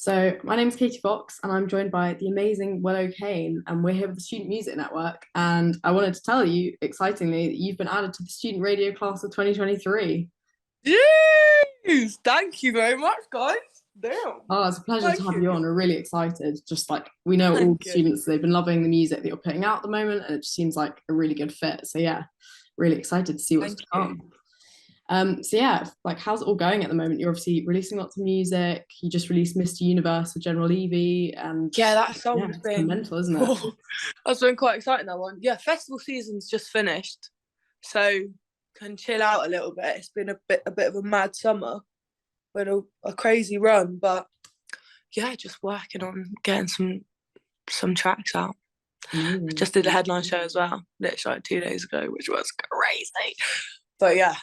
So, my name is Katie Fox, and I'm joined by the amazing Willow Kayne, and we're here with the Student Music Network. And I wanted to tell you, excitingly, that you've been added to the student radio class of 2023. Yes! Thank you very much, guys. Damn. Oh, it's a pleasure to Thank have you. you on. We're really excited. Just like we know all the Thank you. students, they've been loving the music that you're putting out at the moment, and it just seems like a really good fit. So, yeah, really excited to see what's Thank to you. come. So yeah, like how's it all going at the moment? You're obviously releasing lots of music. You just released Mr. Universe with General Levy, and Yeah, that yeah, song's it's been been mental, isn't it? that's been quite exciting, that one. Yeah, festival season's just finished. So can chill out a little bit. It's been a bit of a mad summer. Been a crazy run, but yeah, just working on getting some tracks out. Amazing. Just did a headline show as well, literally like 2 days ago, which was crazy. But yeah,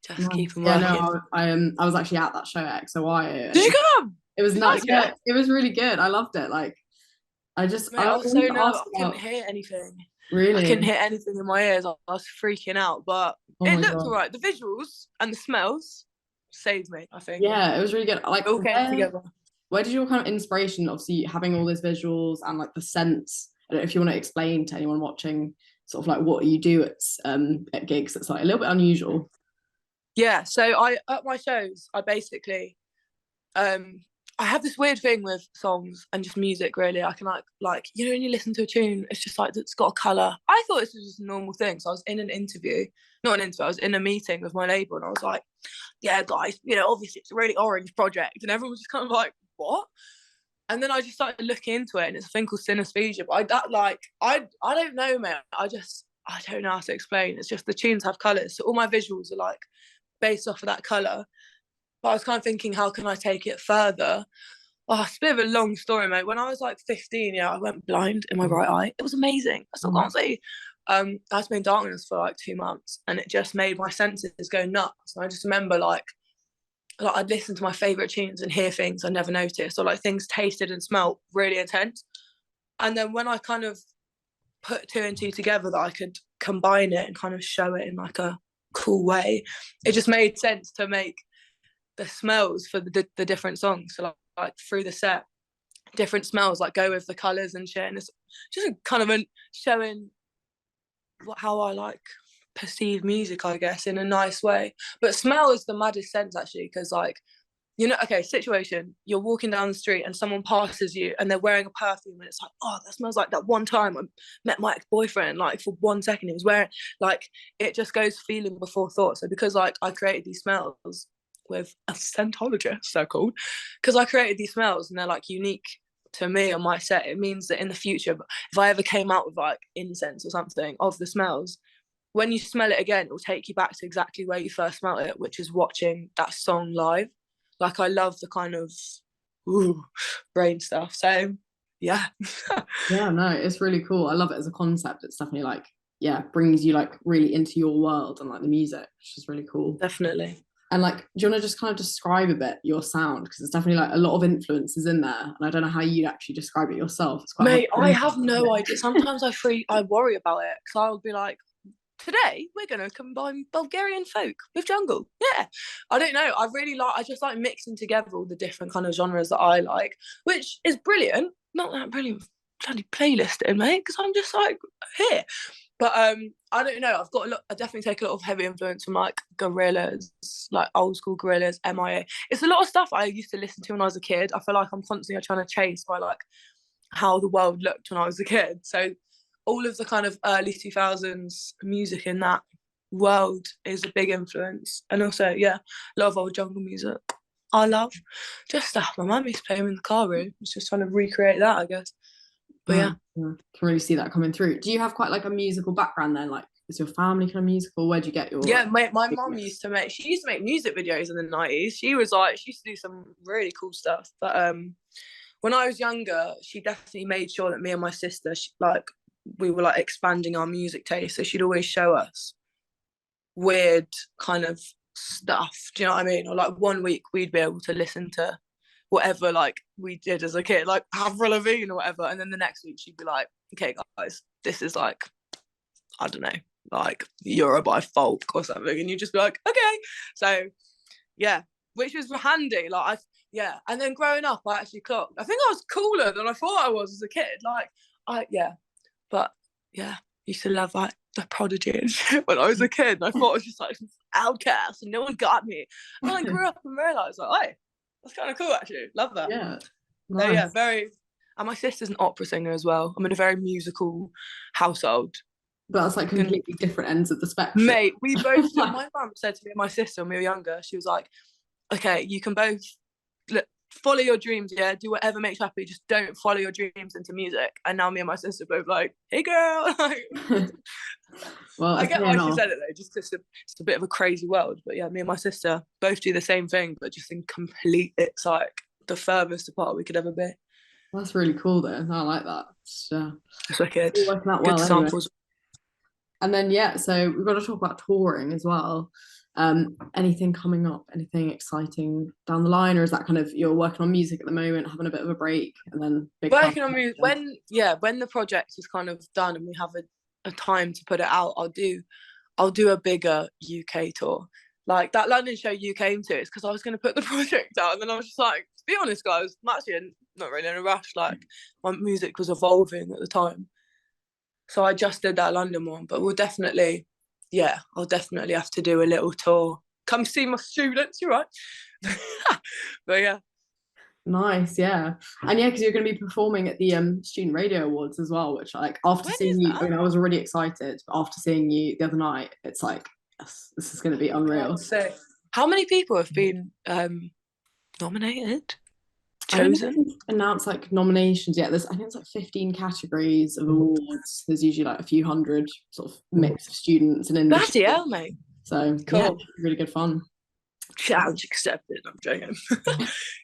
just Nice. keeping Yeah, working. no, I was actually at that show at XOY, and Did you come? it was Did you nuts. like Yeah, it? it was really good. I loved it. Like Mate, I I was so wanted to nervous. ask I couldn't about hear anything. I couldn't really. hear anything in my ears. I was freaking out, but Oh it my looked God. all right. The visuals and the smells saved me, I think. Yeah, it was really good. It all came together. Where did your kind of inspiration, obviously having all those visuals and like the sense? I don't know if you want to explain to anyone watching sort of like what you do at gigs. It's like a little bit unusual. Yeah, so I at my shows, I basically um I have this weird thing with songs and just music really. I can like when you listen to a tune, it's just like it's got a colour. I thought this was just a normal thing. So I was in an interview, not an interview, I was in a meeting with my label and I was like, yeah, guys, obviously it's a really orange project. And everyone was just kind of like, what? And then I just started looking into it and it's a thing called synesthesia. But I don't know, man. I don't know how to explain. It's just the tunes have colours. So all my visuals are like based off of that colour. But I was kind of thinking, how can I take it further? Oh, it's a bit of a long story, mate. When I was like 15, I went blind in my right eye. It was amazing. I still can't say. I had to be in darkness for like 2 months, and it just made my senses go nuts. And I just remember like I'd listen to my favourite tunes and hear things I never noticed, or like things tasted and smelled really intense. And then when I kind of put two and two together, that I could combine it and kind of show it in like a cool way, it just made sense to make the smells for the different songs. So like through the set, different smells like go with the colours and shit. And it's just a kind of showing how I like perceive music, I guess, in a nice way. But smell is the maddest sense actually, because like okay, situation, you're walking down the street and someone passes you and they're wearing a perfume and it's like, oh, that smells like that one time I met my ex-boyfriend, like for 1 second he was wearing, like it just goes feeling before thought. So because like I created these smells with a scentologist, so called, because I created these smells and they're like unique to me on my set, it means that in the future, if I ever came out with like incense or something of the smells, when you smell it again, it will take you back to exactly where you first smelled it, which is watching that song live. Like I love the kind of brain stuff. So yeah. Yeah, no, it's really cool. I love it as a concept. It's definitely like, yeah, brings you like really into your world and like the music, which is really cool. Definitely. And like, do you want to just kind of describe a bit your sound? Because it's definitely like a lot of influences in there. And I don't know how you'd actually describe it yourself. It's quite Mate, I hard. have no idea. Sometimes I worry about it because I'll be like, today we're going to combine Bulgarian folk with jungle. Yeah, I don't know, I just like mixing together all the different kind of genres that I like, which is brilliant. Not that brilliant bloody playlisting, mate, because I'm just like here. But I don't know, I definitely take a lot of heavy influence from like Gorillaz, like old school Gorillaz, MIA. It's a lot of stuff I used to listen to when I was a kid. I feel like I'm constantly trying to chase by like how the world looked when I was a kid. So all of the kind of early 2000s music in that world is a big influence. And also, yeah, a lot of old jungle music. I love just stuff my mum used to play in the car room. It's just trying to recreate that, I guess. But yeah. Yeah, can really see that coming through. Do you have quite like a musical background then? Like, is your family kind of musical? Where'd you get your Yeah, like, my mum she used to make music videos in the 90s. She used to do some really cool stuff. But when I was younger, she definitely made sure that me and my sister, we were like expanding our music taste. So she'd always show us weird kind of stuff. Do you know what I mean? Or like 1 week we'd be able to listen to whatever like we did as a kid, like Avril Lavigne or whatever. And then the next week she'd be like, okay, guys, this is like, I don't know, like Euro by folk or something. And you just be like, okay. So yeah, which was handy. Like yeah. And then growing up, I actually clocked. I think I was cooler than I thought I was as a kid. Like, but yeah, used to love like the Prodigy and shit when I was a kid. And I thought I was just like outcast and no one got me. And then I grew up and realised, like, oh, that's kind of cool actually. Love that. Yeah, So yeah, nice. very. And my sister's an opera singer as well. I'm in a very musical household. But that's like And completely different ends of the spectrum. mate, we both. My mum said to me and my sister when we were younger, she was like, "Okay, you can both follow your dreams, yeah, do whatever makes you happy, just don't follow your dreams into music." And now me and my sister both like, hey girl. Well, I it's get why paying she off. said it though, just because it's a bit of a crazy world. But yeah, me and my sister both do the same thing, but just in complete, it's like the furthest apart we could ever be. That's really cool though. I like that. It's wicked. All working out Good well anyway. samples. And then yeah, so we've got to talk about touring as well. Anything coming up, anything exciting down the line, or is that kind of you're working on music at the moment, having a bit of a break, and then big plan? Working on music when the project is kind of done and we have a time to put it out, I'll do a bigger UK tour. Like that London show you came to, it's because I was going to put the project out, and then I was just like, to be honest, guys, I'm actually not really in a rush. Like my music was evolving at the time, so I just did that London one. But I'll definitely have to do a little tour. Come see my students, you're right. But yeah. Nice, yeah, and yeah, because you're going to be performing at the Student Radio Awards as well, which like after When seeing is you, I that? mean, I was already excited, but after seeing you the other night, it's like, yes, this is going to be unreal. So, how many people have been nominated? I don't know Chosen? if they've announced like nominations yet. I think it's like 15 categories of awards. There's usually like a few hundred sort of mix of students and Bloody industry. hell, mate. So Cool. yeah, really good fun. Challenge accepted. I'm joking.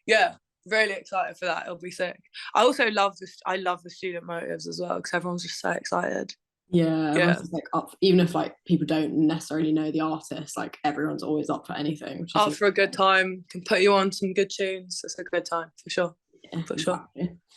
Yeah, really excited for that. It'll be sick. I also love this. I love the student motives as well because everyone's just so excited. Yeah, Yeah. everyone's just like up, even if like people don't necessarily know the artist, like everyone's always up for anything. Which is Up for a good time. Can put you on some good tunes. It's a good time for sure. yeah, For sure. exactly.